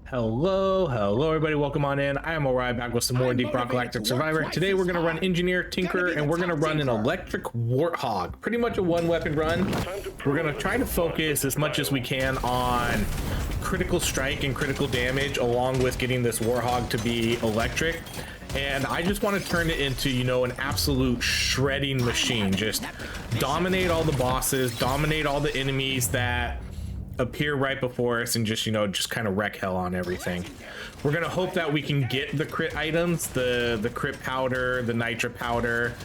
Hello everybody, welcome on in. I am Orion, back with some more Deep Rock Galactic Survivor. Today we're gonna run Engineer, Tinker, and we're gonna run an electric warthog. Pretty much a one-weapon run. We're gonna try to focus as much as we can on critical strike and critical damage, along with getting this warthog to be electric. And I just want to turn it into, you know, an absolute shredding machine. Just dominate all the bosses, dominate all the enemies that appear right before us, and just, you know, just kind of wreck hell on everything. We're gonna hope that we can get the crit items, the crit powder, the nitra powder.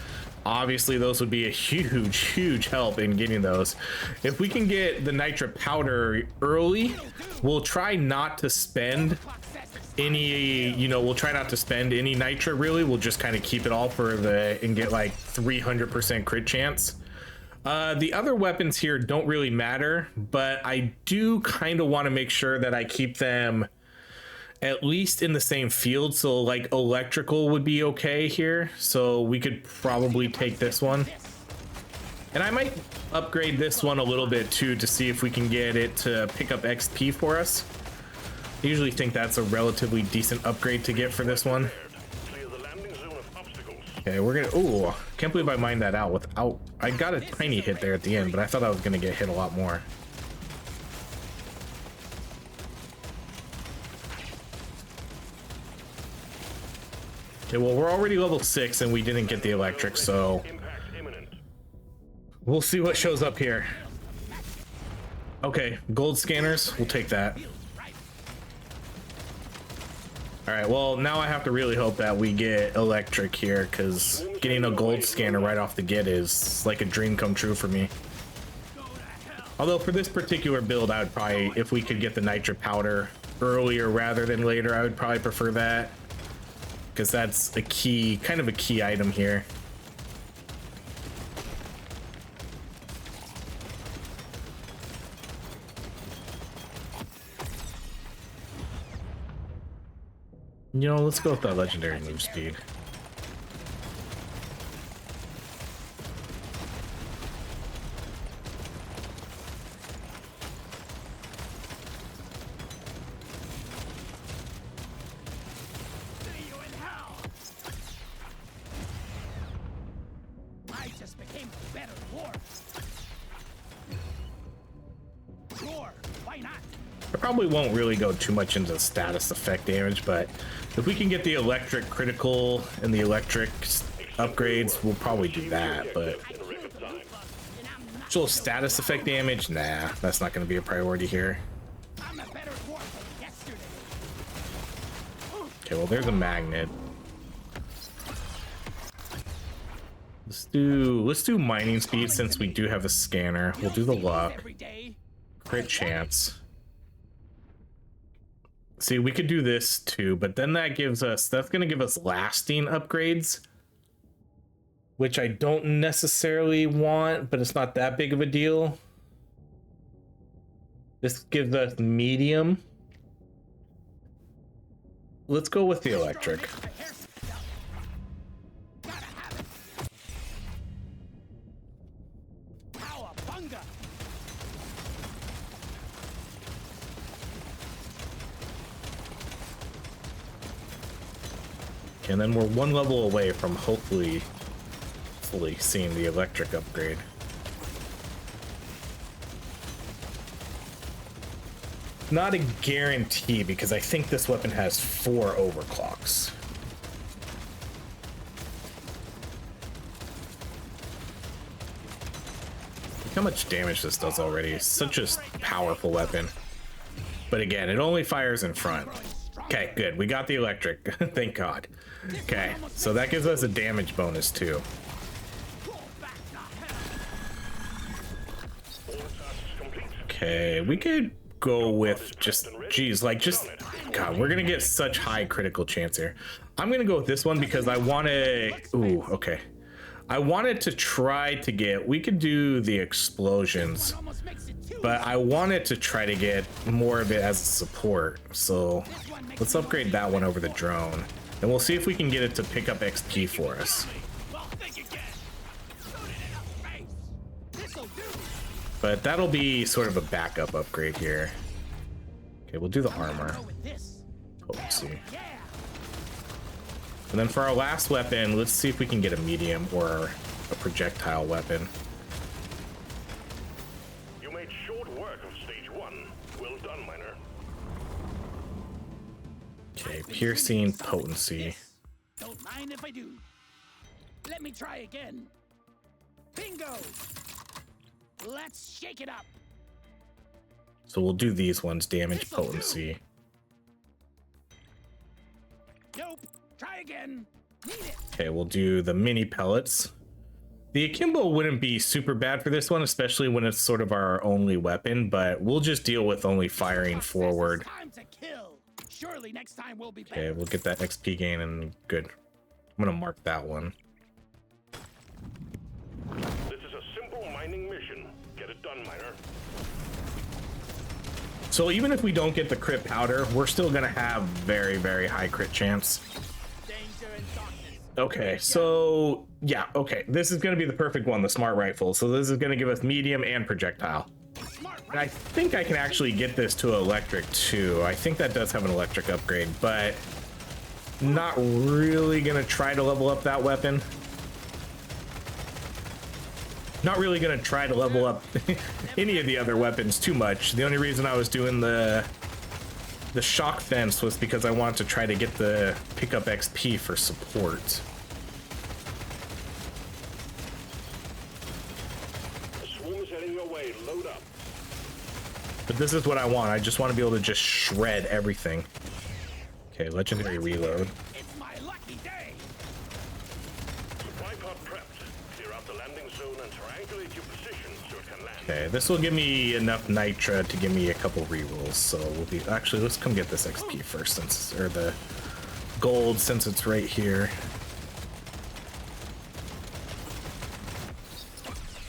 Obviously those would be a huge help in getting those. If we can get the nitra powder early, we'll try not to spend any, you know, we'll try not to spend any nitra really. We'll just kind of keep it all for the, and get like 300% crit chance. The other weapons here don't really matter, but I do kind of want to make sure that I keep them at least in the same field. So like electrical would be okay here. So we could probably take this one. And I might upgrade this one a little bit too, to see if we can get it to pick up XP for us. I usually think that's a relatively decent upgrade to get for this one. Okay, we're gonna, ooh, can't believe I mined that out without, I got a tiny hit there at the end, but I thought I was gonna get hit a lot more. Okay, well, we're already level 6 and we didn't get the electric, so we'll see what shows up here. Okay, gold scanners, we'll take that. All right, well, now I have to really hope that we get electric here, because getting a gold scanner right off the get is like a dream come true for me. Although for this particular build, I would probably, if we could get the nitra powder earlier rather than later, I would probably prefer that, because that's a key, kind of a key item here. You know, let's go with that legendary move speed. I just became a better dwarf. Sure, why not? I probably won't really go too much into status effect damage, but if we can get the electric critical and the electric upgrades, we'll probably do that. But actual status effect damage, nah, that's not going to be a priority here. Okay, well, there's a magnet. Let's do mining speed, since we do have a scanner. We'll do the luck. Crit chance. See, we could do this too, but then that gives us, that's going to give us lasting upgrades, which I don't necessarily want, but it's not that big of a deal. This gives us medium. Let's go with the electric. And then we're one level away from hopefully seeing the electric upgrade. Not a guarantee, because I think this weapon has 4 overclocks. Look how much damage this does already. It's such a powerful weapon. But again, it only fires in front. Okay, good. We got the electric. Thank God. Okay, so that gives us a damage bonus too. Okay, we could go with just, geez, like just, God, we're gonna get such high critical chance here. I'm gonna go with this one because I want to, ooh, okay. I wanted to try to get, we could do the explosions, but I wanted to try to get more of it as a support. So let's upgrade that one over the drone, and we'll see if we can get it to pick up XP for us. But that'll be sort of a backup upgrade here. Okay, we'll do the armor. With this. potency. Yeah. And then for our last weapon, let's see if we can get a medium or a projectile weapon. You made short work of stage 1. Well done, miner. Okay, piercing potency. Don't mind if I do. Let me try again. Bingo. Let's shake it up. So we'll do these ones, damage potency. Nope. Try again. Need it. Okay, we'll do the mini pellets. The akimbo wouldn't be super bad for this one, especially when it's sort of our only weapon, but we'll just deal with only firing forward. Time to kill. Surely next time we'll be Okay, better. we'll get that XP gain and good. I'm gonna mark that one. This is a simple mining mission. Get it done, miner. So even if we don't get the crit powder, we're still gonna have very, very high crit chance. Danger and darkness. Okay, so yeah, okay. This is gonna be the perfect one, the smart rifle. So this is gonna give us medium and projectile. Smart, And I right? think I can actually get this to electric too. I think that does have an electric upgrade, but not really gonna try to level up that weapon. Not really gonna try to level up any of the other weapons too much. The only reason I was doing the shock fence was because I wanted to try to get the pickup XP for support. The swarm is heading your way. Load up. But this is what I want. I just want to be able to just shred everything. Okay, legendary reload. It's my lucky day. Supply pod prepped. Clear out the landing zone and triangulate your position so it can land. Okay, this will give me enough nitra to give me a couple rerolls. So we'll be actually let's come get this XP first, since or the gold since it's right here.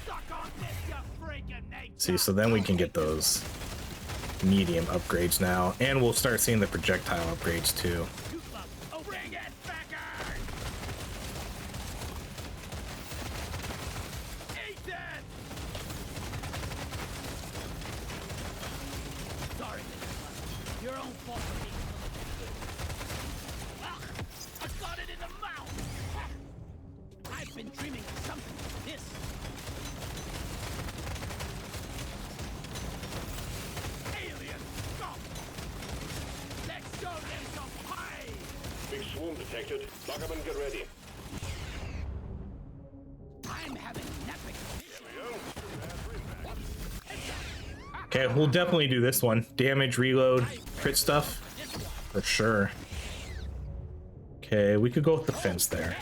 Suck on this, you freaking nature. See, so then we can get those medium upgrades now, and we'll start seeing the projectile upgrades too. Oh, bring it back on. Eat it. Sorry, Mr. Your own fault for being so good. I got it in the mouth. I've been dreaming of something like this. Alien, stop! Let's go, there's your pie! Big swarm detected. Lock up and get ready. I'm having an epic mission. Okay, we'll definitely do this one. Damage, reload, crit stuff, This one. for sure. Okay, we could go with the fence there.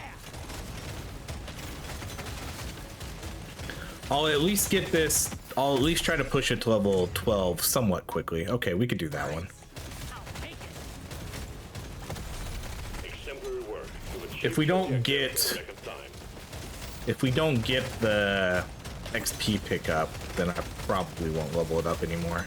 I'll at least get this. I'll at least try to push it to level 12 somewhat quickly. Okay, we could do that one. I'll take it. Exemplary work. You've achieved If we don't your get- objective in record time. If we don't get the XP pickup, then I probably won't level it up anymore.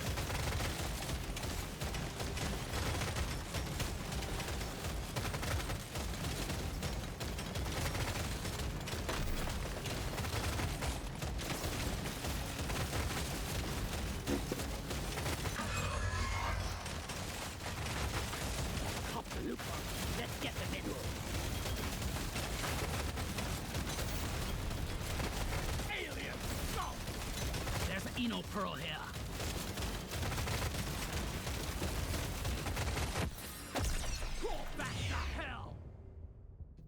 Pop the loop on. Let's get the mineral. Alien, stop! There's an Eno pearl here. Go back to hell!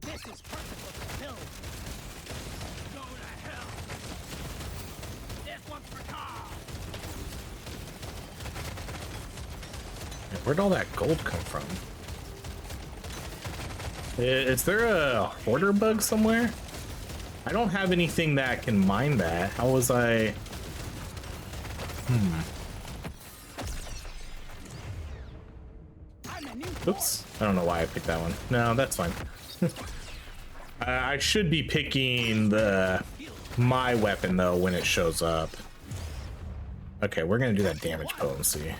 This is perfect for the build. Go to hell! This one's for Carl! Where'd all that gold come from? Is there a hoarder bug somewhere? I don't have anything that can mine that. How was I? I'm a new Oops. I don't know why I picked that one. No, that's fine. I should be picking my weapon though when it shows up. Okay, we're gonna do that damage potency.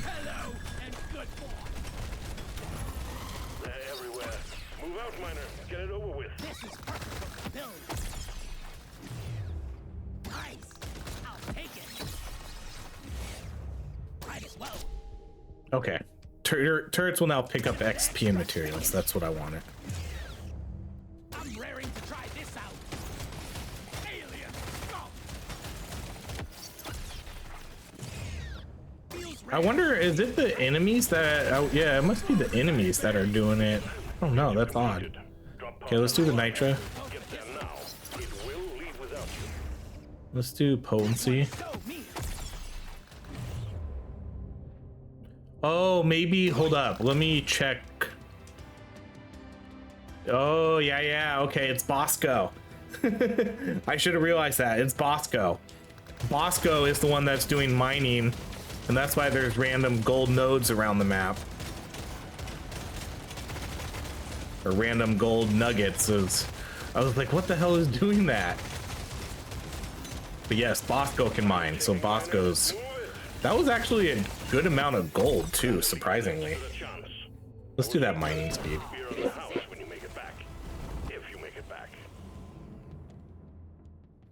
hello and good boy. They're everywhere. Move out, miner. Get it over with. This is perfect for the build. Nice. I'll take it. Okay. Turrets will now pick up XP and materials. That's what I wanted. I'm raring to try this out. Alien scum. I wonder, is it the enemies that... Oh, yeah, it must be the enemies that are doing it. Oh no, that's odd. Okay, let's do the nitro. Get there now. It will leave without you. Let's do potency. So me. Oh, maybe, hold up. Let me check. Oh, yeah, okay, it's Bosco. I should have realized that. It's Bosco. Bosco is the one that's doing mining, and that's why there's random gold nodes around the map. Or random gold nuggets. I was like, what the hell is doing that? But yes, Bosco can mine, so Bosco's... That was actually a good amount of gold too, surprisingly. Let's do that mining speed. You're in the house when you make it back. If you make it back.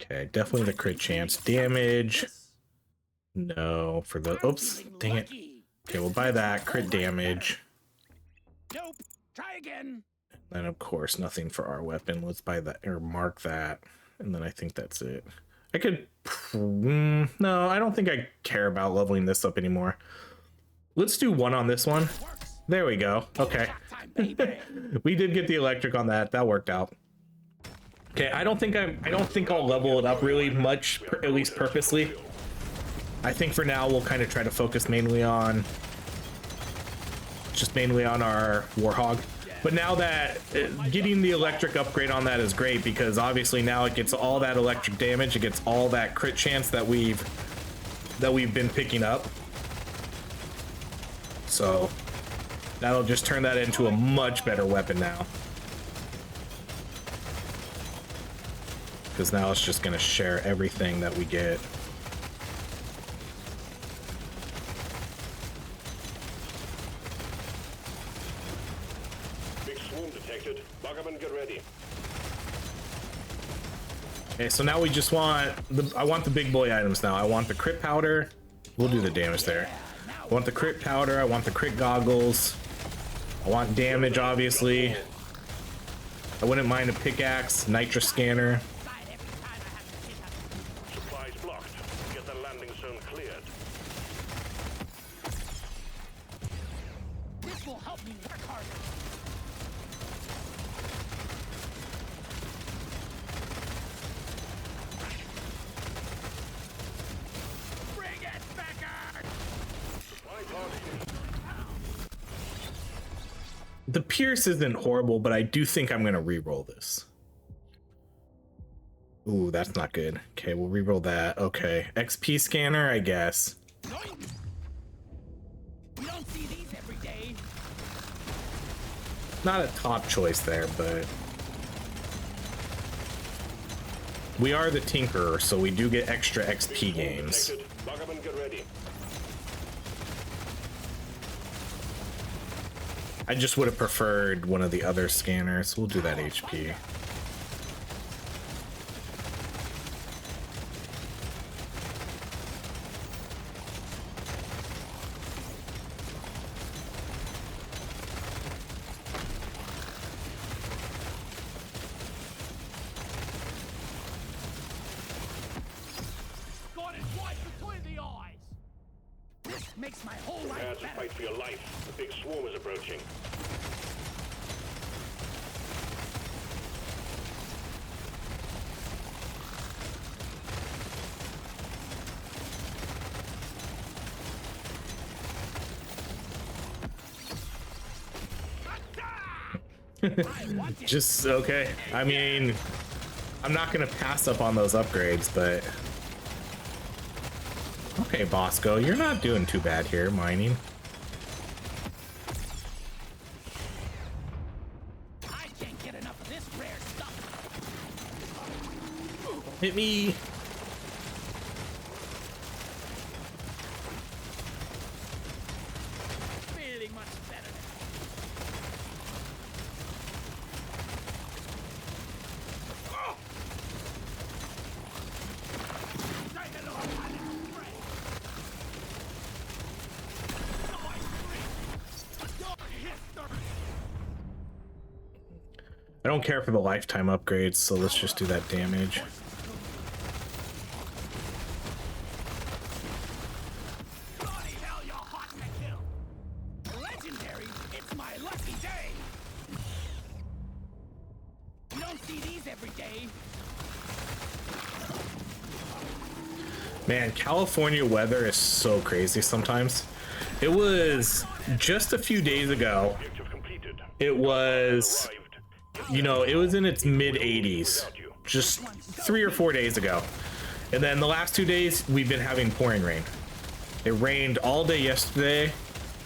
Okay, definitely the crit chance. Damage. No, for the... Oops, dang it. Okay, we'll buy that. Crit damage. Nope. Try again. And of course, nothing for our weapon. Let's buy that, or mark that. And then I think that's it. I could... no, I don't think I care about leveling this up anymore. Let's do one on this one. There we go. Okay. We did get the electric on that. That worked out. Okay, I don't think I'll level it up really much, at least purposely. I think for now we'll kind of try to focus mainly on our Warhog. But now that getting the electric upgrade on that is great, because obviously now it gets all that electric damage, it gets all that crit chance that we've been picking up. So that'll just turn that into a much better weapon now. Because now it's just gonna share everything that we get. Get ready. Okay, so now we just want I want the big boy items now. I want the crit powder. We'll do the damage there. I want the crit powder. I want the crit goggles. I want damage, obviously. I wouldn't mind a pickaxe, nitro scanner. Supplies blocked. Get the landing zone cleared. This will help me work harder. The Pierce isn't horrible, but I do think I'm gonna re-roll this. Ooh, that's not good. Okay, we'll re-roll that. Okay, XP scanner, I guess. We don't see these every day. Not a top choice there, but we are the Tinkerer, so we do get extra XP gains. Get ready. I just would have preferred one of the other scanners. We'll do that HP. Got it right between the eyes. This makes my whole life Prepare to better. fight for your life. The big swarm is approaching. Just okay. I mean, I'm not gonna pass up on those upgrades, but okay, Bosco, you're not doing too bad here, mining. I can't get enough of this rare stuff. Hit me. Feeling much better. Say hello, my little friend. I don't care for the lifetime upgrades, so let's just do that damage. Bloody hell, you're hot to kill. Legendary, it's my lucky day. You don't see these every day. Man, California weather is so crazy sometimes. It was just a few days ago. Objective completed. It was, Arrived. you know, it was in its mid 80s just 3 or 4 days ago. And then the last 2 days we've been having pouring rain. It rained all day yesterday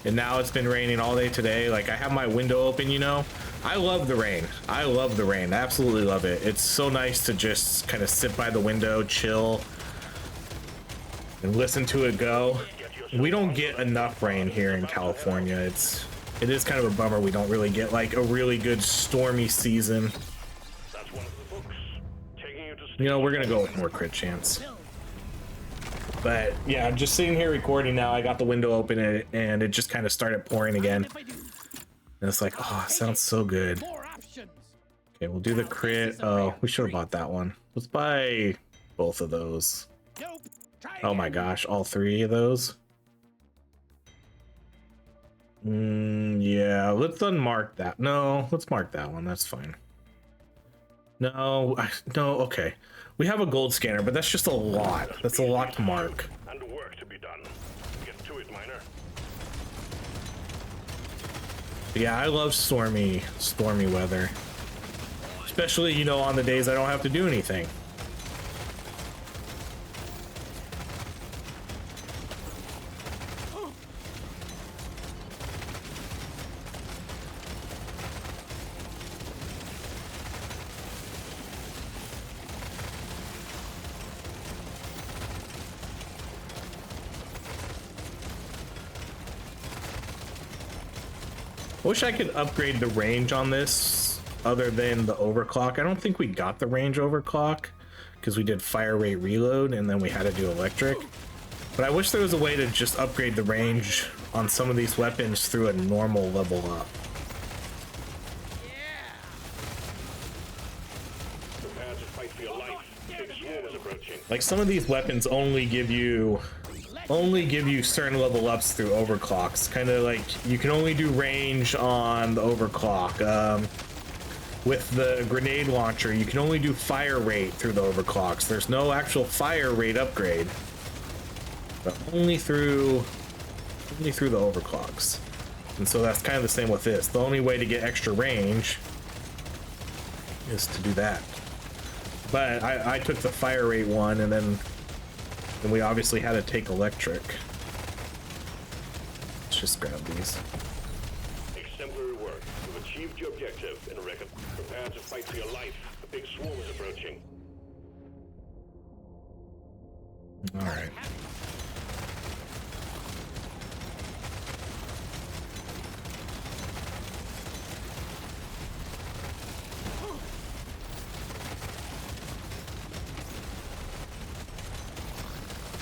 and now it's been raining all day today. Like, I have my window open, you know. I love the rain. I love the rain. I absolutely love it. It's so nice to just kind of sit by the window, chill, and listen to it go. We don't get enough rain here in California. It is kind of a bummer we don't really get like a really good stormy season. That's one of the books. Taking you to You know, we're gonna go with more crit chance. But yeah, I'm just sitting here recording now. I got the window open and it just kind of started pouring again. If I do, And it's like, oh, it sounds so good. more options. Okay, we'll do the crit. Oh, we should have bought that one. Let's buy both of those. Nope. Try Oh again. my gosh, all 3 of those. Yeah, let's unmark that. No, let's mark that one. That's fine. No, no, okay. We have a gold scanner, but that's just a lot. That's a lot to mark. and work to be done. Get to it, miner. But yeah, I love stormy weather. Especially, you know, on the days I don't have to do anything. Wish I could upgrade the range on this other than the overclock. I don't think we got the range overclock because we did fire rate reload and then we had to do electric. But I wish there was a way to just upgrade the range on some of these weapons through a normal level up. Prepare to fight for your life. Big swarm is approaching. Like, some of these weapons only give you certain level ups through overclocks. Kind of like you can only do range on the overclock. With the grenade launcher, you can only do fire rate through the overclocks. There's no actual fire rate upgrade, but only through the overclocks. And so that's kind of the same with this. The only way to get extra range is to do that. But I took the fire rate one, and then we obviously had to take electric. Let's just grab these. Exemplary work. You've achieved your objective in a record. Prepare to fight for your life. A big swarm is approaching. All right.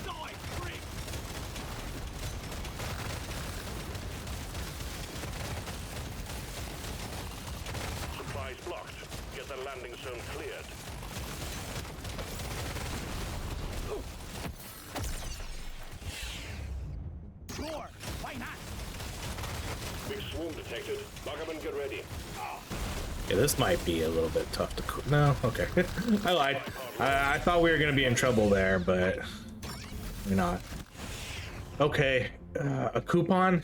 Die, freak. Supplies blocked. Get the landing zone cleared. Sure, why not? Big swarm detected. Lock 'em and get ready. Yeah, this might be a little bit tough to. No, okay. I lied. I thought we were gonna be in trouble there, but we're not. Okay, a coupon.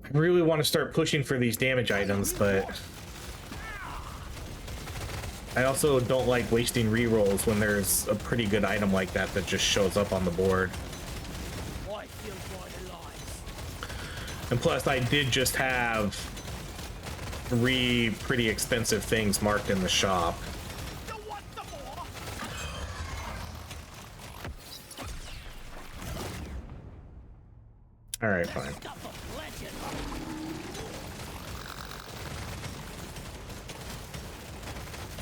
I really want to start pushing for these damage items, but I also don't like wasting rerolls when there's a pretty good item like that that just shows up on the board. I feel quite alive. And plus, I did just have 3 pretty expensive things marked in the shop. You want some more? All right, fine. Stuff of legend.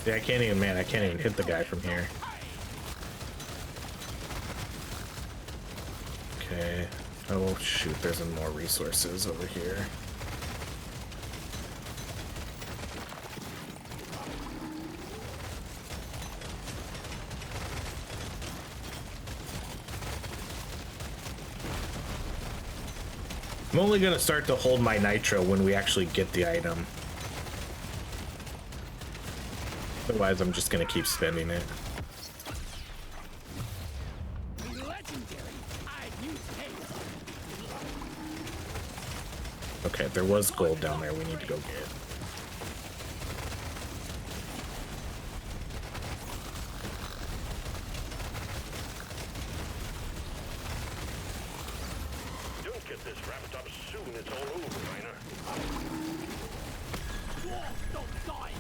Yeah, I can't even hit the guy from here. Okay. Oh shoot, there's more resources over here. I'm only gonna start to hold my nitro when we actually get the item. Otherwise, I'm just gonna keep spending it. Okay, there was gold down there we need to go get. Don't get this wrapped up soon, it's all over, Miner. Dwarf, don't die!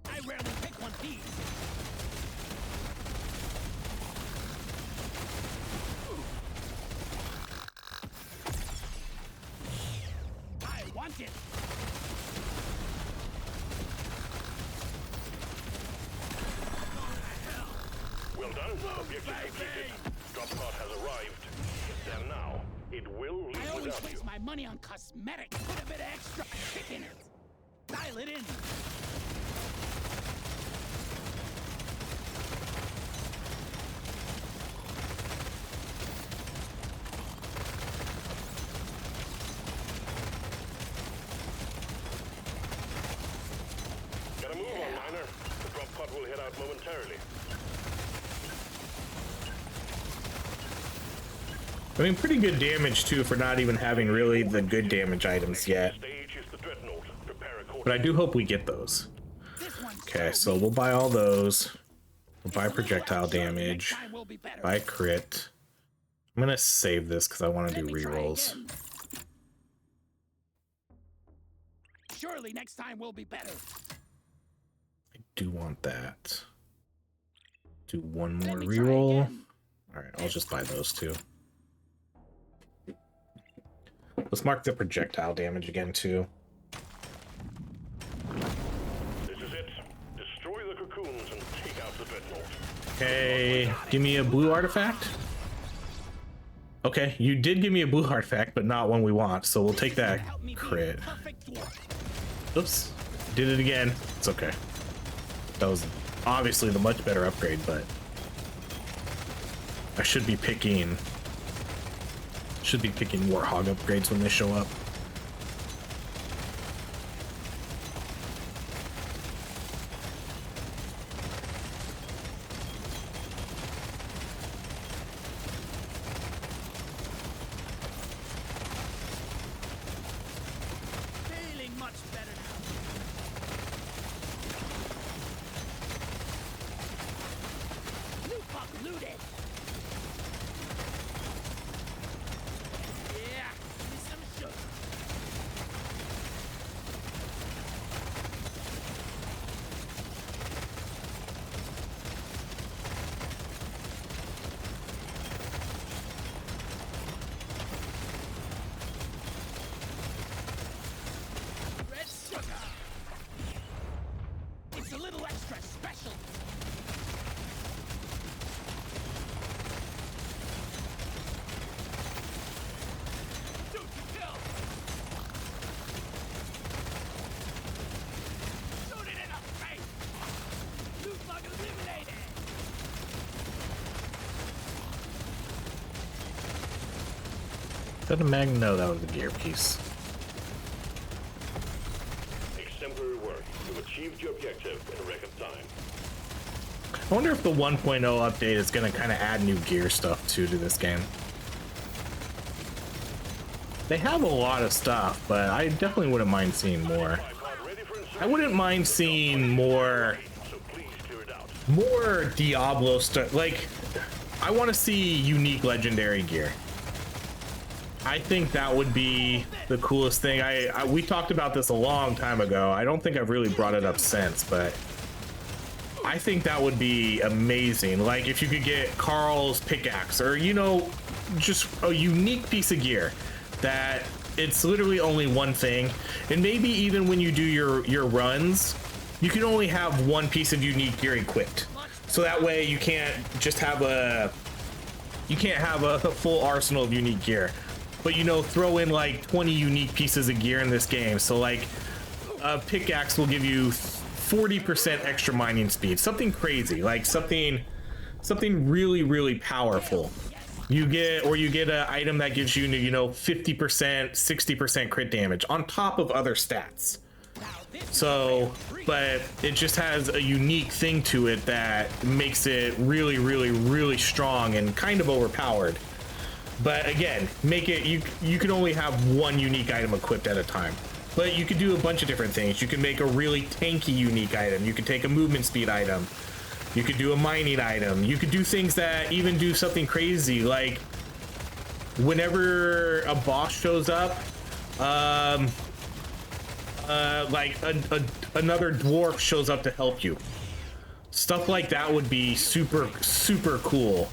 I rarely pick one piece. I want it. Well done. Objective completed. Drop pod has arrived. It's there now. It will leave I always without you. waste my money on cosmetics. Put a bit of extra kick in it. Dial it in. Gotta move on, Miner. The drop pod will head out momentarily. I mean, pretty good damage too for not even having really the good damage items yet. Stage is the dreadnought. Prepare a course. But I do hope we get those. This one's Okay, so so we'll buy all those. We'll buy projectile damage. Next time will be better. Buy crit. I'm gonna save this because I want to do Let me try rerolls. again. Surely next time will be better. I do want that. Do one more Let me try reroll. again. Alright, I'll just buy those two. Let's mark the projectile damage again too. This is it. Destroy the cocoons and take out the dreadnought. Okay, give me a blue artifact. Okay, you did give me a blue artifact, but not one we want, so we'll take that Help me be a crit. perfect dwarf. Oops, did it again. It's okay. That was obviously the much better upgrade, but I should be picking Warthog upgrades when they show up. Feeling much better now. Loot box looted. Yeah, give me some sugar. Red sugar. It's a little extra special. Shoot to kill. Shoot it in the face. Loot bug eliminated. Is that a mag? No, that was a gear piece. Exemplary work. You've achieved your objective in a record time. I wonder if the 1.0 update is going to kind of add new gear stuff too to this game. They have a lot of stuff, but I definitely wouldn't mind seeing more. Tripod ready for insertion. I wouldn't mind seeing more So please clear it out. Diablo stuff. Like, I want to see unique legendary gear. I think that would be the coolest thing. We talked about this a long time ago. I don't think I've really brought it up since, but I think that would be amazing. Like if you could get Carl's pickaxe, or you know, just a unique piece of gear that it's literally only one thing. And maybe even when you do your runs, you can only have one piece of unique gear equipped. So that way you can't just have a full arsenal of unique gear. But you know, throw in like 20 unique pieces of gear in this game. So like a pickaxe will give you 40% extra mining speed. Something crazy, like something really, really powerful. you get an item that gives you, you know, 50%, 60% crit damage on top of other stats. So, but it just has a unique thing to it that makes it really, really, really strong and kind of overpowered. But again, make it, you can only have one unique item equipped at a time. But you could do a bunch of different things. You can make a really tanky unique item. You could take a movement speed item. You could do a mining item. You could do things that even do something crazy, like whenever a boss shows up, like another dwarf shows up to help you. Stuff like that would be super, super cool.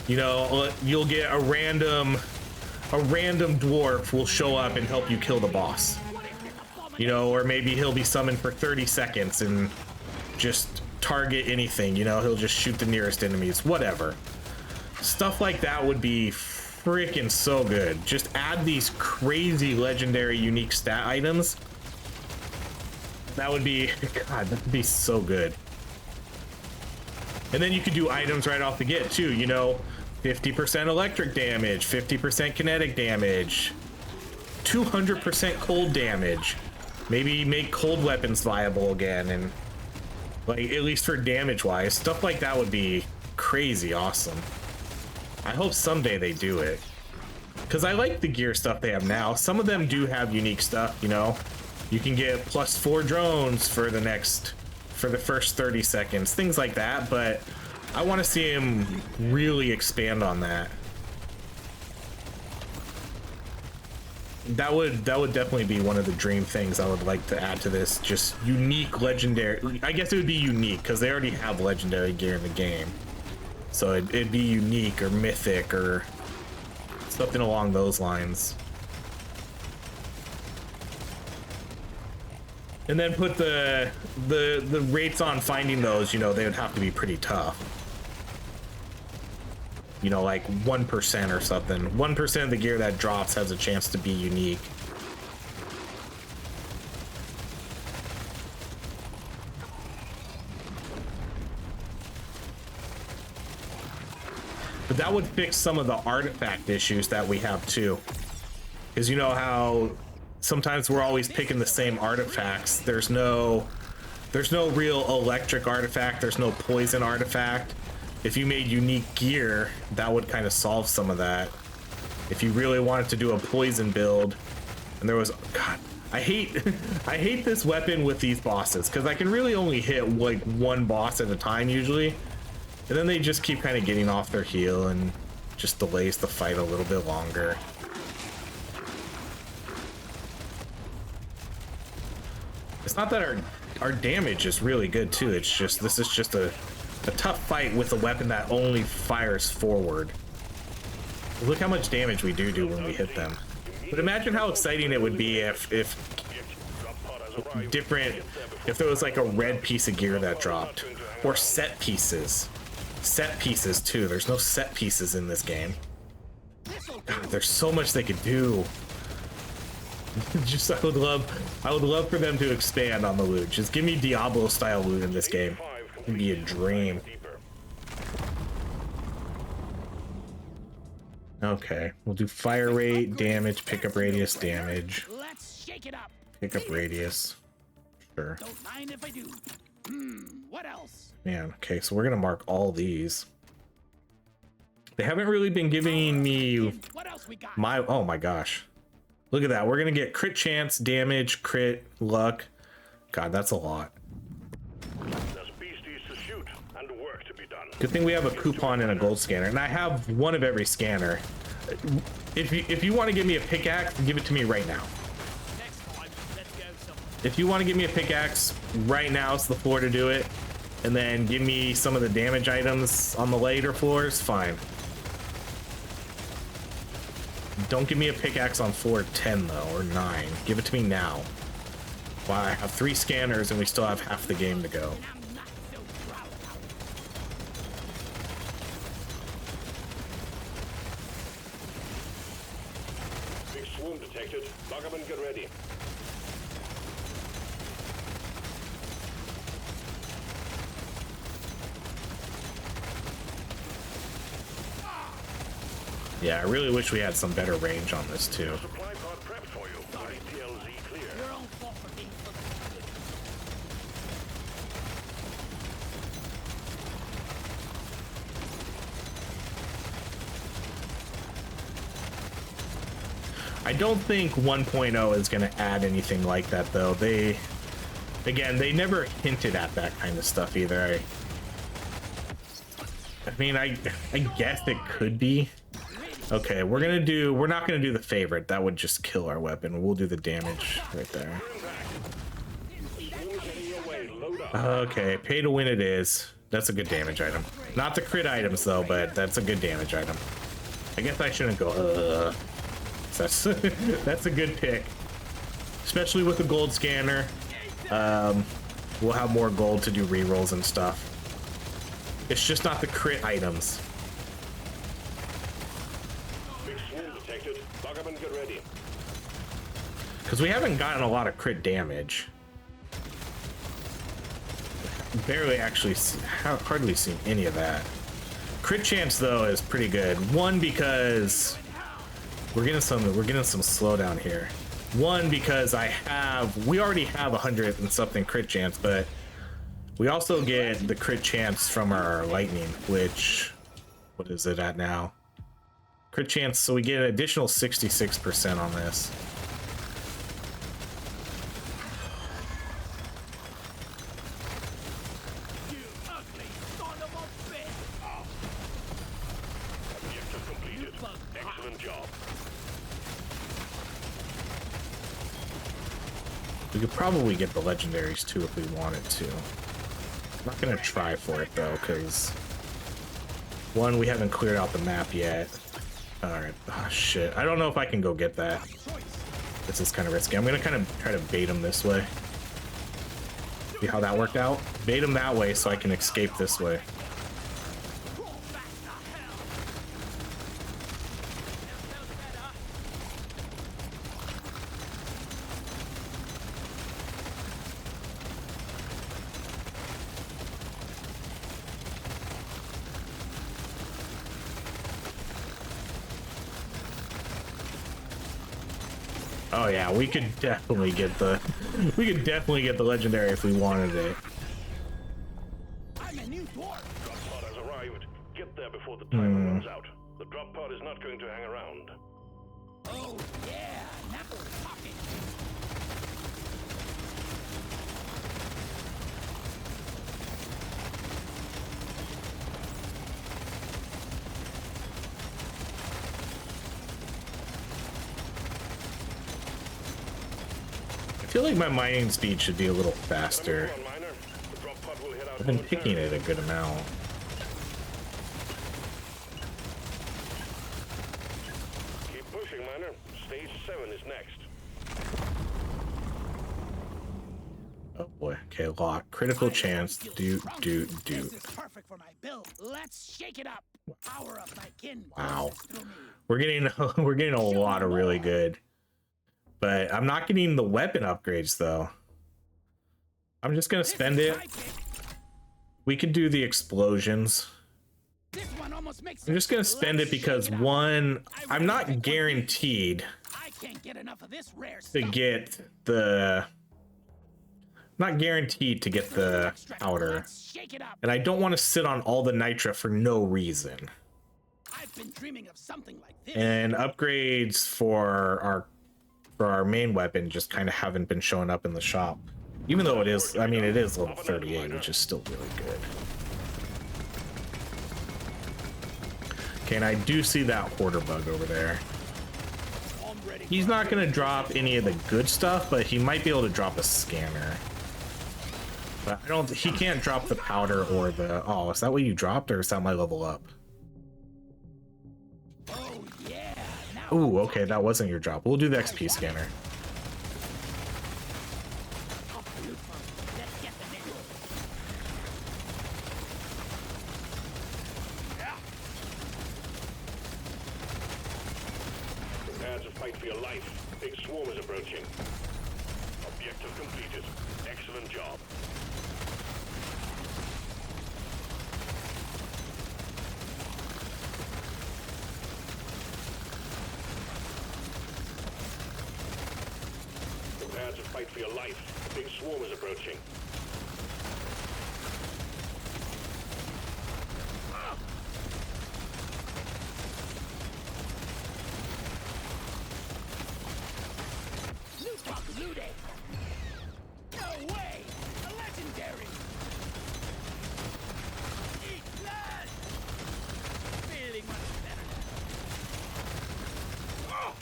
You know, you'll get a random dwarf will show up and help you kill the boss. You know, or maybe he'll be summoned for 30 seconds and just target anything. You know, he'll just shoot the nearest enemies, whatever. Stuff like that would be freaking so good. Just add these crazy legendary unique stat items. That would be, God, that would be so good. And then you could do items right off the get too, you know, 50% electric damage, 50% kinetic damage, 200% cold damage. Maybe make cold weapons viable again, and like, at least for damage wise, stuff like that would be crazy awesome. I hope someday they do it, because I like the gear stuff they have now. Some of them do have unique stuff, you know. You can get +4 drones for the first 30 seconds, things like that, but I want to see him really expand on that. That would definitely be one of the dream things I would like to add to this. Just unique legendary. I guess it would be unique because they already have legendary gear in the game, so it'd be unique or mythic or something along those lines. And then put the rates on finding those. You know, they would have to be pretty tough. You know, like 1% or something. 1% of the gear that drops has a chance to be unique. But that would fix some of the artifact issues that we have too. Because you know how sometimes we're always picking the same artifacts. There's no real electric artifact. There's no poison artifact. If you made unique gear, that would kind of solve some of that. If you really wanted to do a poison build, and there was, God, I hate this weapon with these bosses, because I can really only hit like one boss at a time usually, and then they just keep kind of getting off their heel and just delays the fight a little bit longer. It's not that our damage is really good too. It's just, this is just a tough fight with a weapon that only fires forward. Look how much damage we do when we hit them. But imagine how exciting it would be if there was like a red piece of gear that dropped, or set pieces too. There's no set pieces in this game. God, there's so much they could do. Just I would love for them to expand on the loot. Just give me Diablo style loot in this game. It'd be a dream. Okay, we'll do fire rate, damage, pickup radius, damage. Let's shake it up. Pickup radius. Sure. Don't mind if I do. What else? Man, okay, so we're gonna mark all these. They haven't really been giving me What else we got? oh my gosh. Look at that. We're gonna get crit chance, damage, crit, luck. God, that's a lot. There's beasties to shoot and work to be done. Good thing we have a coupon and a gold scanner, and I have one of every scanner. If you want to give me a pickaxe, give it to me right now. Next time, let's go somewhere. If you want to give me a pickaxe right now, it's the floor to do it, and then give me some of the damage items on the later floors, fine. Don't give me a pickaxe on floor 10 though, or 9. Give it to me now. Wow, I have 3 scanners and we still have half the game to go. I'm not so proud about it. Big swoon detected. Lock up and get ready. Yeah, I really wish we had some better range on this too. Supply pod prepped for you. Sorry. PLZ clear. Your own fault for being so I don't think 1.0 is going to add anything like that though. They never hinted at that kind of stuff either. I mean, I guess it could be. Okay, we're not gonna do the favorite. That would just kill our weapon. We'll do the damage right there. Okay, pay to win it is. That's a good damage item. Not the crit items though, but that's a good damage item. I guess I shouldn't go. That's that's a good pick, especially with the gold scanner. We'll have more gold to do rerolls and stuff. It's just not the crit items. Big swarm detected. Lock up and get ready. Because we haven't gotten a lot of crit damage. Barely actually, hardly seen any of that. Crit chance though is pretty good. One, because we're getting some slowdown here. One, because we already have 100 and something crit chance, but we also get the crit chance from our lightning, which, what is it at now? Crit chance, so we get an additional 66% on this. You ugly son of a bitch! Objective completed. Excellent job. We could probably get the legendaries too if we wanted to. I'm not gonna try for it though, because one, we haven't cleared out the map yet. Alright, oh shit. I don't know if I can go get that. This is kind of risky. I'm gonna kind of try to bait him this way. See how that worked out? Bait him that way so I can escape this way. Oh yeah, we could definitely get the legendary if we wanted it. I'm a new dwarf. Drop pod has arrived. Get there before the timer runs out. The drop pod is not going to hang around. Oh yeah, now we're talking. I feel like my mining speed should be a little faster. Come on, miner. The drop pod will head out I've been on picking turn. it a good amount. Keep pushing, miner. Stage 7 is next. Oh boy. Okay, lock. Critical chance. Do. This is perfect for my build. Let's shake it up. Power up my kin. Wow. We're getting a lot of really good. But I'm not getting the weapon upgrades though. I'm just gonna spend it. We could do the explosions. I'm just gonna spend it because one, I'm not guaranteed to get the powder, and I don't want to sit on all the nitra for no reason. I've been dreaming of something like this. And upgrades for our main weapon just kind of haven't been showing up in the shop, even though it is, I mean, it is level 38, which is still really good. Okay, and I do see that hoarder bug over there. He's not going to drop any of the good stuff, but he might be able to drop a scanner. But he can't drop the powder or the, oh, is that what you dropped, or is that my level up? Oh yeah. Ooh, okay, that wasn't your drop. We'll do the XP scanner. Let's get the nigga. Prepare to fight for your life. Big swarm is approaching. Objective completed. Excellent job. fight for your life. A big swarm is approaching. Loot box looted! No way! A legendary! Eat blood! Feeling much better now.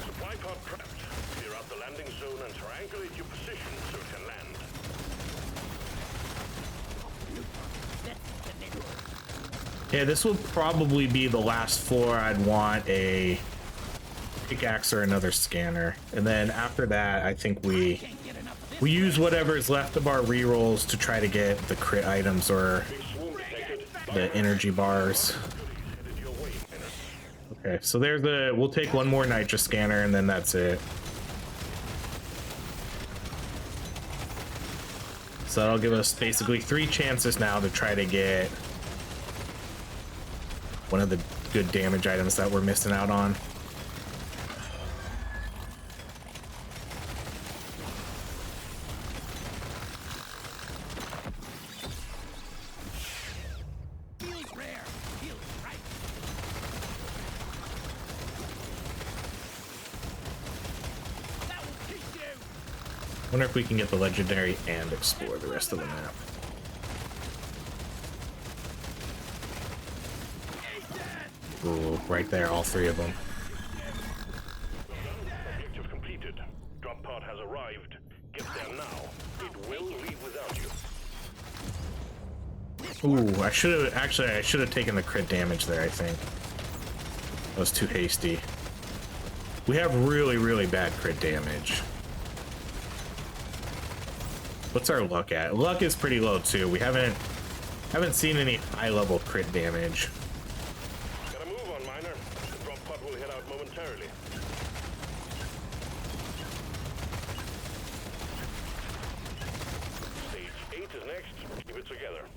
Supply pod prepped. Clear out the landing zone and triangulate your position so it can land. Yeah, this will probably be the last floor I'd want a pickaxe or another scanner, and then after that I think we use whatever is left of our rerolls to try to get the crit items or the energy bars. Okay, so there's the, we'll take one more nitro scanner and then that's it. So that'll give us basically 3 chances now to try to get one of the good damage items that we're missing out on. Feels rare. Feels right. That will teach you. Wonder if we can get the legendary and explore the rest of the map. Ooh, right there, all 3 of them. Objective completed. Drop pod has arrived. Get there now. It will leave without you. Ooh, I should have taken the crit damage there, I think. I was too hasty. We have really, really bad crit damage. What's our luck at? Luck is pretty low too. We haven't seen any high level crit damage. Gotta move on, Miner. The drop pod will head out momentarily. Stage 8 is next. Keep it together.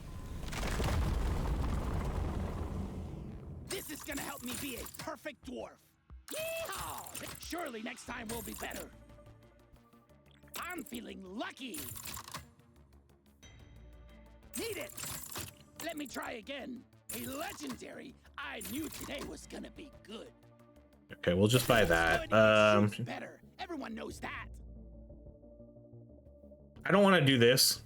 This is gonna help me be a perfect dwarf. Yeehaw! Surely next time will be better. I'm feeling lucky. Need it. Let me try again. A legendary. I knew today was gonna be good. Okay, we'll just buy that. Better. Everyone knows that. I don't want to do this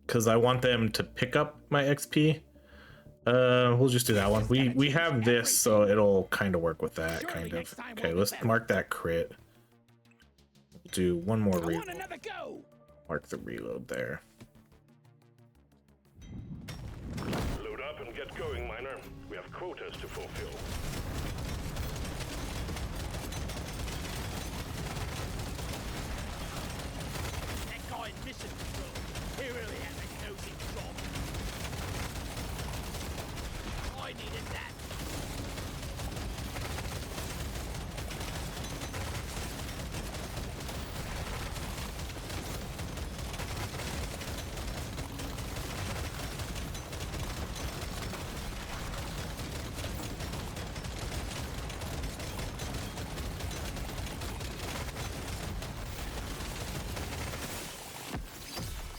because I want them to pick up my XP. We'll just do that one. We have this, so it'll kind of work with that, kind of. Okay, let's mark that crit. We'll do one more reload. Mark the reload there. Load up and get going, Miner. We have quotas to fulfill. That guy in mission control. He really has a nosy job. I needed that.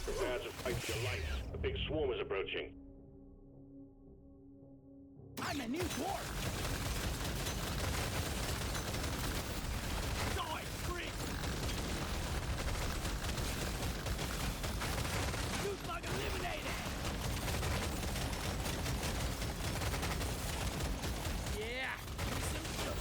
Prepare to fight for your life. A big swarm is approaching. I'm a new dwarf. Die, freak! Loot bug eliminated! Yeah, give me some sugar.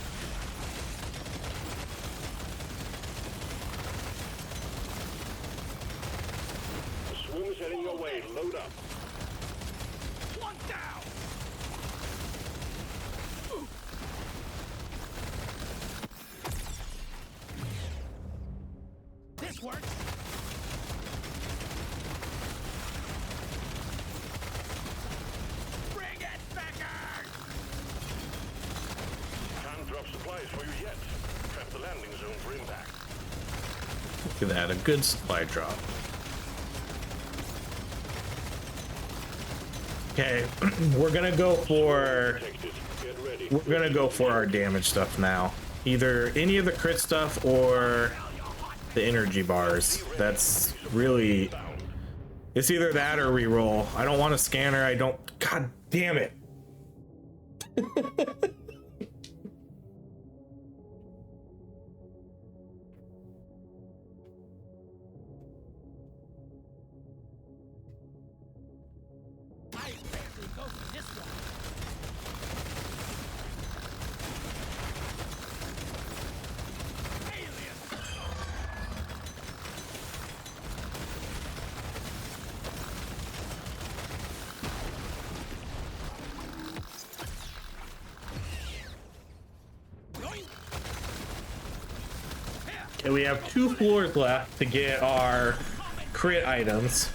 The swarm is heading your way. Load up. One down! This works. Bring it, Becker! Can't drop supplies for you yet. Prep the landing zone for impact. Look at that, a good supply drop. Okay, we're gonna go for Protected. Get ready. our damage stuff now. Either any of the crit stuff or the energy bars. That's really... It's either that or reroll. I don't want a scanner. I don't... God damn it. Okay, we have 2 floors left to get our crit items.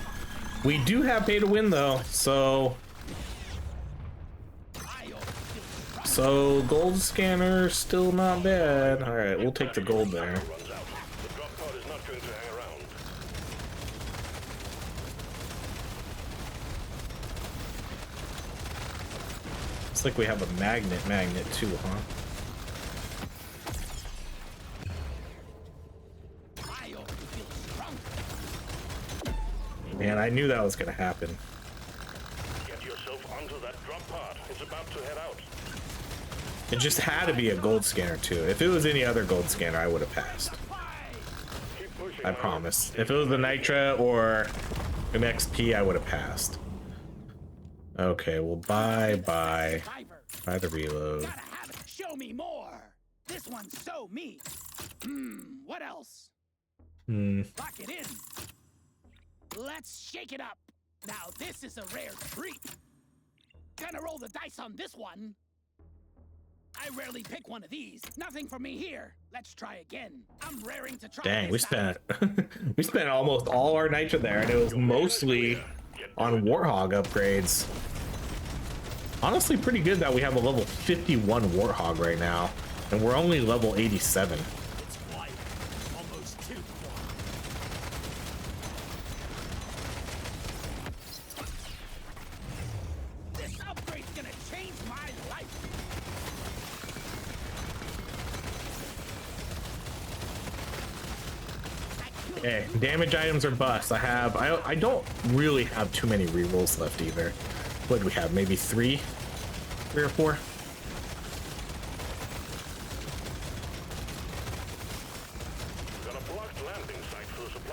We do have pay to win though, so gold scanner still not bad. All right, we'll take the gold there. Looks like we have a magnet too, huh? Man, I knew that was gonna happen. Get yourself onto that drop pod. It's about to head out. It just had to be a gold scanner too. If it was any other gold scanner, I would have passed. I promise. If it was the Nitra or an XP, I would have passed. Okay, well, bye the reload. Show me more. This one's so me. What else? Lock it in. Let's shake it up. Now this is a rare treat. Gonna roll the dice on this one. I rarely pick one of these. Nothing for me here. Let's try again. I'm raring to try. Dang, we spent we spent almost all our Nitra there, and it was mostly on Warthog upgrades. Honestly, pretty good that we have a level 51 Warthog right now, and we're only level 87. Okay, damage items are bust. I don't really have too many rerolls left either. What do we have? Maybe 3 or 4?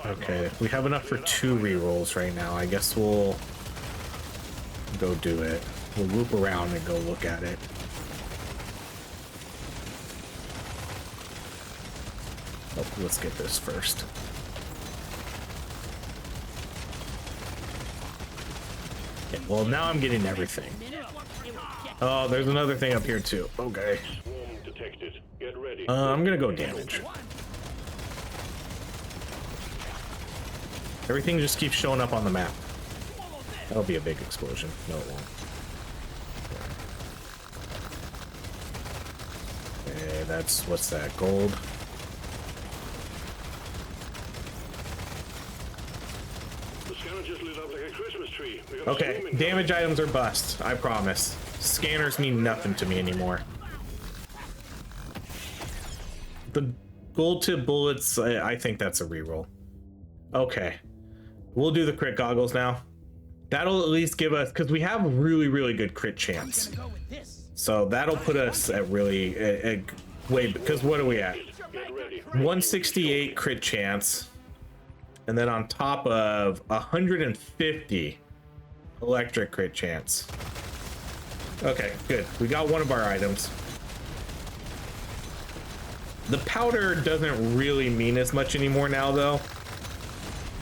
Okay, we have enough for 2 rerolls right now. I guess we'll go do it. We'll loop around and go look at it. Oh, let's get this first. Okay, well, now I'm getting everything. Oh, there's another thing up here too. Okay. I'm gonna go damage. Everything just keeps showing up on the map. That'll be a big explosion. No, it won't. Okay, that's, what's that, gold? Okay, damage items are bust, I promise. Scanners mean nothing to me anymore. The gold tip bullets, I think that's a reroll. Okay, we'll do the crit goggles now. That'll at least give us, because we have really good crit chance. So that'll put us at really, wait, because what are we at? 168 crit chance. And then on top of 150 electric crit chance. Okay, good. We got one of our items. The powder doesn't really mean as much anymore now, though,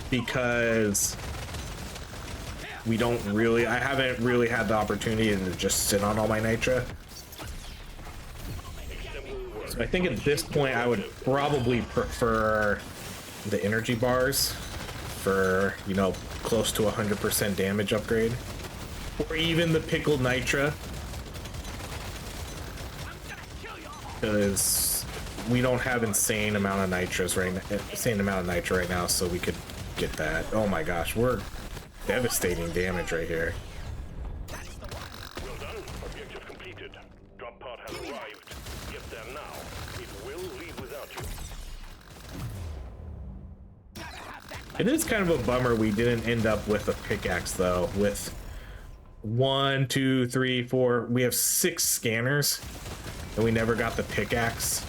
because we don't really, I haven't really had the opportunity to just sit on all my Nitra. So I think at this point I would probably prefer the energy bars for, you know, close to 100% damage upgrade, or even the pickled Nitra, because we don't have insane amount of Nitras right now, Nitra right now, so we could get that. Oh my gosh, we're devastating damage right here. Well done. Objective completed. Drop pod has arrived. Get there now. It It is kind of a bummer we didn't end up with a pickaxe though. With 1, 2, 3, 4, we have 6 scanners, and we never got the pickaxe.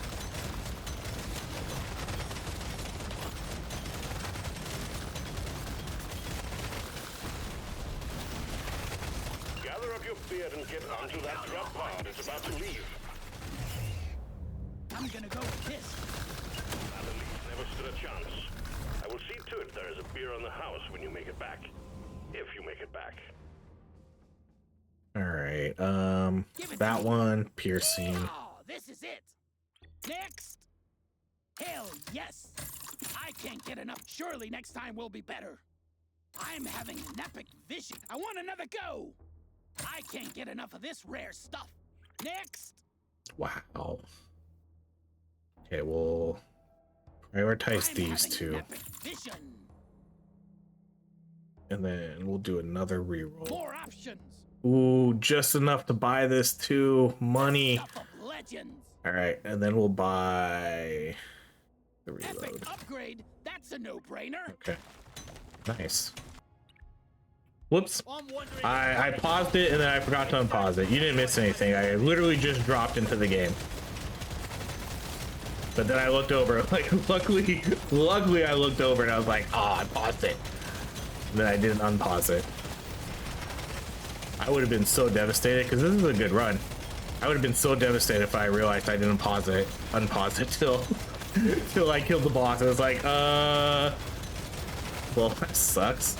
Gather up your beard and get onto that drop pod. It's about to leave. I'm gonna go with this. Annalise never stood a chance. I will see to it there is a beer on the house when you make it back. If you make it back. All right, that one, piercing. Oh, this is it. Next. Hell yes. I can't get enough. Surely next time will be better. I'm having an epic vision. I want another go. I can't get enough of this rare stuff. Next. Wow. Okay, we'll prioritize these two. And then we'll do another reroll. More options. Ooh, just enough to buy this too. Money. Stuff of legends. All right, and then we'll buy the reload. Epic upgrade. That's a no-brainer. Okay. Nice. Whoops. I paused it and then I forgot to unpause it. You didn't miss anything. I literally just dropped into the game. But then I looked over, like, luckily I looked over and I was like, oh, I paused it. And then I didn't unpause it. I would have been so devastated because this is a good run. I would have been so devastated if I realized I didn't unpause it till I killed the boss. I was like, well, that sucks.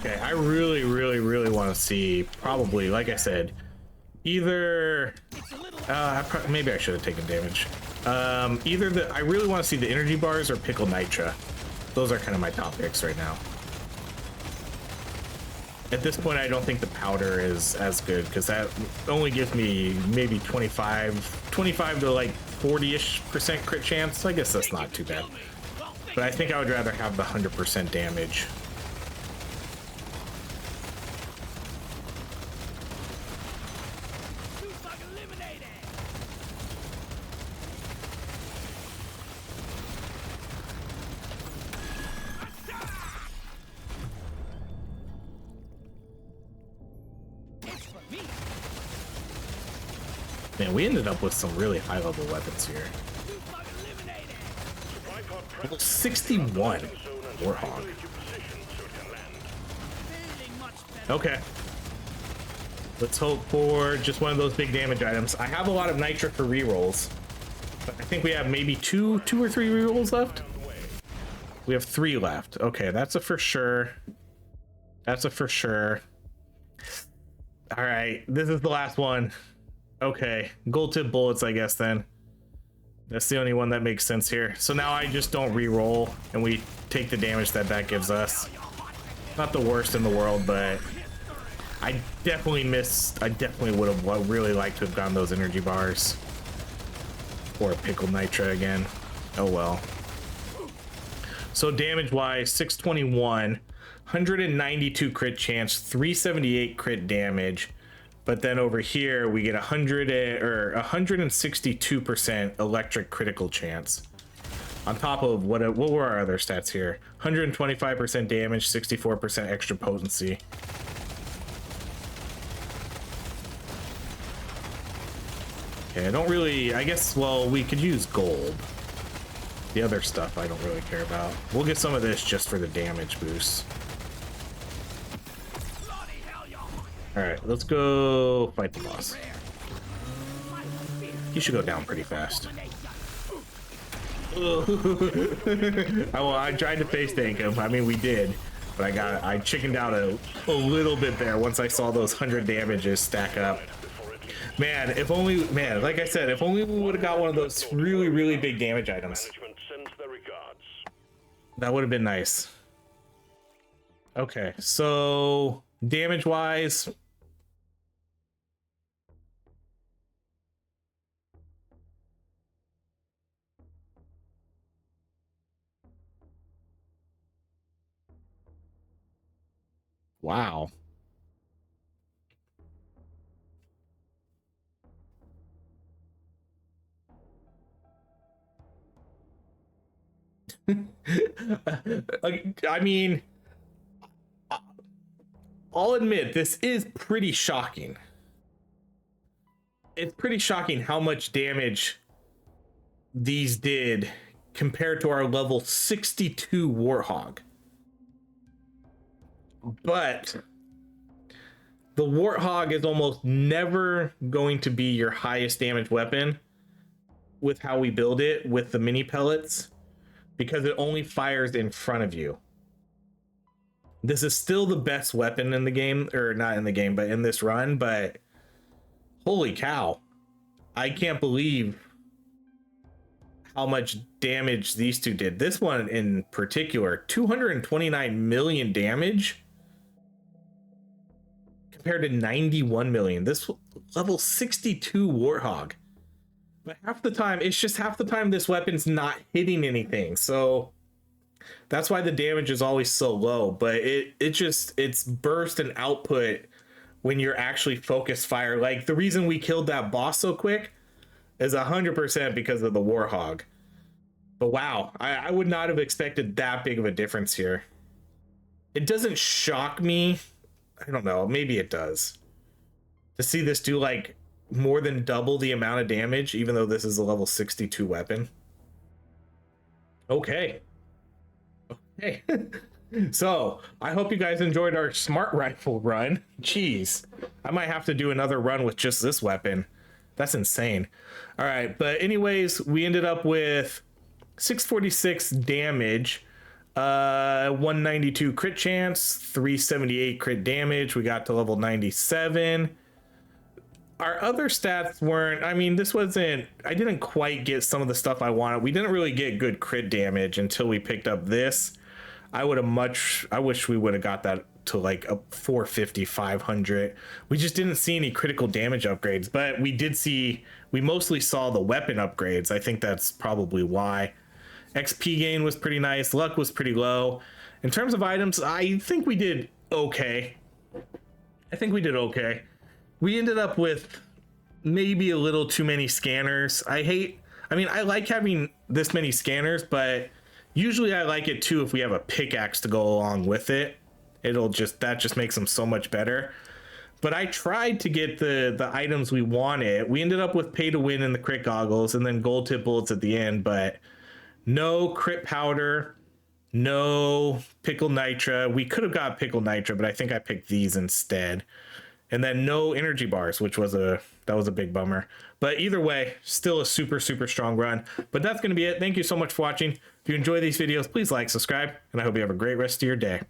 Okay, I really want to see, probably, like I said, either maybe I should have taken damage. Either I really want to see the energy bars or pickle nitra. Those are kind of my top picks right now. At this point, I don't think the powder is as good because that only gives me maybe 25 to like 40-ish% crit chance. I guess that's not too bad. But I think I would rather have the 100% damage. Man, we ended up with some really high-level weapons here. Level 61 Warthog. Okay. Let's hope for just one of those big damage items. I have a lot of nitra for rerolls, but I think we have maybe two or three rerolls left. We have 3 left. Okay, that's a for sure. That's a for sure. All right, this is the last one. Okay, gold tip bullets, I guess then. That's the only one that makes sense here. So now I just don't re-roll and we take the damage that gives us. Not the worst in the world, but I definitely would have really liked to have gotten those energy bars. Or pickled nitra again. Oh well. So damage wise, 621, 192 crit chance, 378 crit damage. But then over here we get 162% electric critical chance. On top of what were our other stats here? 125% damage, 64% extra potency. Okay, I don't really, I guess, well, we could use gold. The other stuff I don't really care about. We'll get some of this just for the damage boost. All right, let's go fight the boss. He should go down pretty fast. I tried to face tank him. I mean, we did, but I chickened out a little bit there once I saw those 100 damages stack up. Man, if only, man, like I said, if only we would have got one of those really big damage items. That would have been nice. Okay, so damage wise, wow. I mean, I'll admit this is pretty shocking. It's pretty shocking how much damage these did compared to our level 62 Warthog. But the Warthog is almost never going to be your highest damage weapon with how we build it with the mini pellets, because it only fires in front of you. This is still the best weapon in the game, or not in the game, but in this run. But holy cow, I can't believe how much damage these two did. This one in particular, 229 million damage compared to 91 million. This level 62 Warthog. But half the time, it's just half the time this weapon's not hitting anything. So that's why the damage is always so low. But it's burst and output when you're actually focus fire. Like the reason we killed that boss so quick is 100% because of the Warthog. But wow, I would not have expected that big of a difference here. It doesn't shock me. I don't know, maybe it does. To see this do like more than double the amount of damage, even though this is a level 62 weapon. Okay. So I hope you guys enjoyed our smart rifle run. Jeez, I might have to do another run with just this weapon. That's insane. All right, but anyways, we ended up with 646 damage, 192 crit chance, 378 crit damage. We got to level 97. Our other stats weren't, I mean, this wasn't, I didn't quite get some of the stuff I wanted. We didn't really get good crit damage until we picked up this. I wish we would have got that to like a 450, 500. We just didn't see any critical damage upgrades, but we mostly saw the weapon upgrades. I think that's probably why. XP gain was pretty nice. Luck was pretty low. In terms of items, I think we did okay. We ended up with maybe a little too many scanners. I like having this many scanners, but usually I like it too if we have a pickaxe to go along with it. That just makes them so much better. But I tried to get the items we wanted. We ended up with pay to win in the crit goggles and then gold tip bullets at the end, but no crit powder, no pickle nitra. We could have got pickle nitra, but I think I picked these instead. And then no energy bars, which was a big bummer. But either way, still a super, super strong run. But that's going to be it. Thank you so much for watching. If you enjoy these videos, please like, subscribe, and I hope you have a great rest of your day.